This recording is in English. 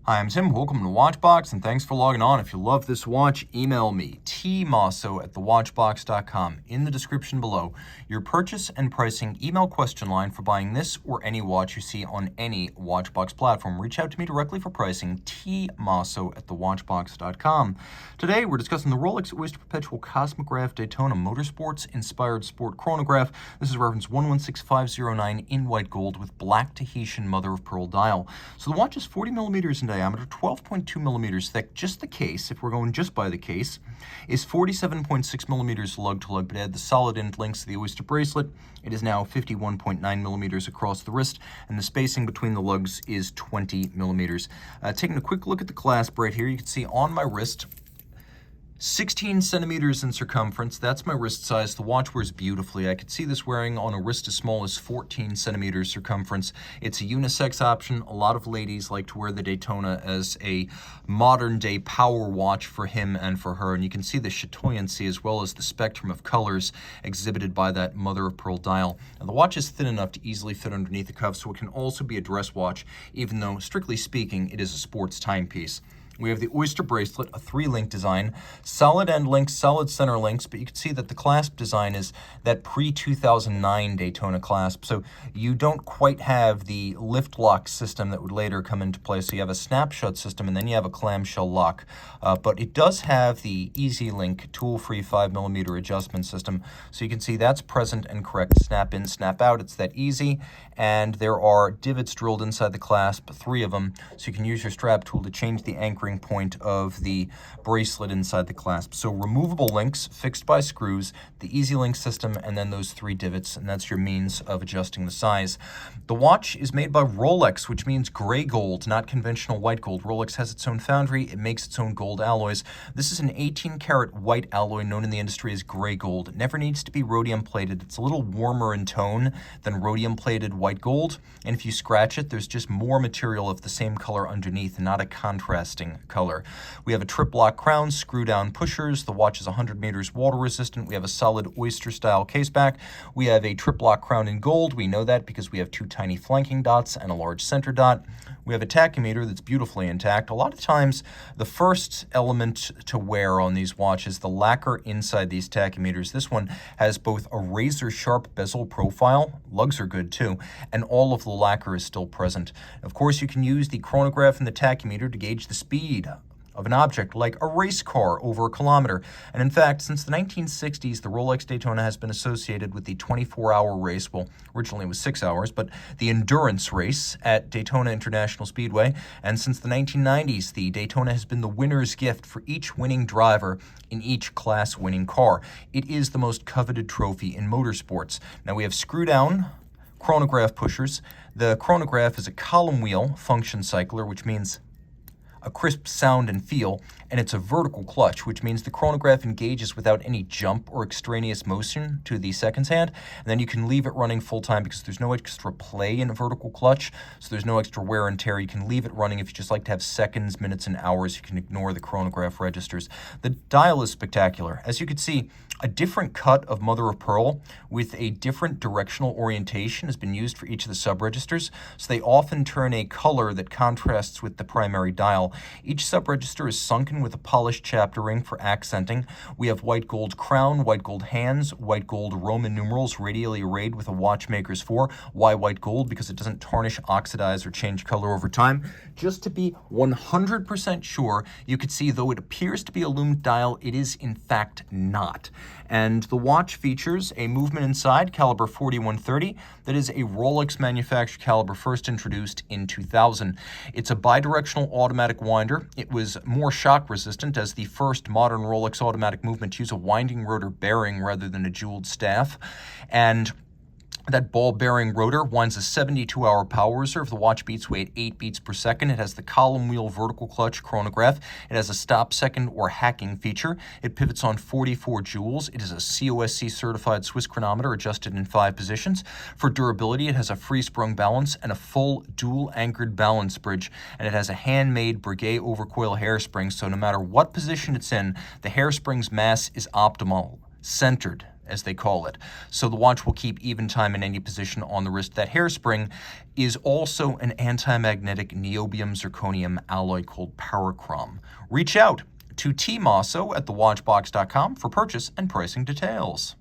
Hi, I'm Tim. Welcome to Watchbox, and thanks for logging on. If you love this watch, email me, tmosso@thewatchbox.com. In the description below, your purchase and pricing email question line for buying this or any watch you see on any Watchbox platform. Reach out to me directly for pricing, tmosso@thewatchbox.com. Today, we're discussing the Rolex Oyster Perpetual Cosmograph Daytona Motorsports-inspired sport chronograph. This is reference 116509 in white gold with black Tahitian Mother of Pearl dial. So the watch is 40 millimeters in diameter, 12.2 millimeters thick. Just the case, if we're going just by the case, is 47.6 millimeters lug-to-lug, but add the solid end links to the Oyster bracelet. It is now 51.9 millimeters across the wrist, and the spacing between the lugs is 20 millimeters. Taking a quick look at the clasp right here, you can see on my wrist, 16 centimeters in circumference. That's my wrist size. The watch wears beautifully. I could see this wearing on a wrist as small as 14 centimeters circumference. It's a unisex option. A lot of ladies like to wear the Daytona as a modern day power watch for him and for her. And you can see the chatoyancy as well as the spectrum of colors exhibited by that Mother of Pearl dial. Now, the watch is thin enough to easily fit underneath the cuff, so it can also be a dress watch, even though, strictly speaking, it is a sports timepiece. We have the Oyster bracelet, a 3-link design, solid end links, solid center links, but you can see that the clasp design is that pre-2009 Daytona clasp, so you don't quite have the lift lock system that would later come into play. So you have a snapshot system, and then you have a clamshell lock, but it does have the Easy Link tool-free 5mm adjustment system, so you can see that's present and correct. Snap in, snap out, it's that easy, and there are divots drilled inside the clasp, 3 of them, so you can use your strap tool to change the anchoring point of the bracelet inside the clasp. So removable links fixed by screws, the Easy Link system, and then those 3 divots, and that's your means of adjusting the size. The watch is made by Rolex, which means gray gold, not conventional white gold. Rolex has its own foundry. It makes its own gold alloys. This is an 18-karat white alloy known in the industry as gray gold. It never needs to be rhodium plated. It's a little warmer in tone than rhodium plated white gold, and if you scratch it, there's just more material of the same color underneath, not a contrasting color. We have a trip lock crown, screw down pushers. The watch is 100 meters water resistant. We have a solid Oyster style case back. We have a trip lock crown in gold. We know that because we have 2 tiny flanking dots and a large center dot. We have a tachymeter that's beautifully intact. A lot of times, the first element to wear on these watches, the lacquer inside these tachymeters. This one has both a razor sharp bezel profile, lugs are good too, and all of the lacquer is still present. Of course, you can use the chronograph and the tachymeter to gauge the speed of an object like a race car over a kilometer. And in fact, since the 1960s, the Rolex Daytona has been associated with the 24-hour race. Well, originally it was 6 hours, but the endurance race at Daytona International Speedway. And since the 1990s, the Daytona has been the winner's gift for each winning driver in each class winning car. It is the most coveted trophy in motorsports. Now we have screw down chronograph pushers. The chronograph is a column wheel function cycler, which means a crisp sound and feel, and it's a vertical clutch, which means the chronograph engages without any jump or extraneous motion to the seconds hand, and then you can leave it running full time because there's no extra play in a vertical clutch, so there's no extra wear and tear. You can leave it running if you just like to have seconds, minutes, and hours. You can ignore the chronograph registers. The dial is spectacular. As you can see, a different cut of Mother of Pearl with a different directional orientation has been used for each of the sub-registers, so they often turn a color that contrasts with the primary dial. Each sub-register is sunken with a polished chapter ring for accenting. We have white gold crown, white gold hands, white gold Roman numerals radially arrayed with a watchmaker's 4. Why white gold? Because it doesn't tarnish, oxidize, or change color over time. Just to be 100% sure, you could see though it appears to be a loomed dial, it is in fact not. And the watch features a movement inside, caliber 4130, that is a Rolex manufactured caliber first introduced in 2000. It's a bidirectional automatic winder. It was more shock resistant as the first modern Rolex automatic movement to use a winding rotor bearing rather than a jeweled staff. And that ball bearing rotor winds a 72-hour power reserve. The watch beats weight 8 beats per second. It has the column wheel vertical clutch chronograph. It has a stop second or hacking feature. It pivots on 44 jewels. It is a COSC certified Swiss chronometer adjusted in 5 positions. For durability, it has a free sprung balance and a full dual anchored balance bridge. And it has a handmade Breguet overcoil hairspring, so no matter what position it's in, the hairspring's mass is optimal, centered, as they call it. So the watch will keep even time in any position on the wrist. That hairspring is also an anti-magnetic niobium zirconium alloy called Parachrom. Reach out to Team Mosso at thewatchbox.com for purchase and pricing details.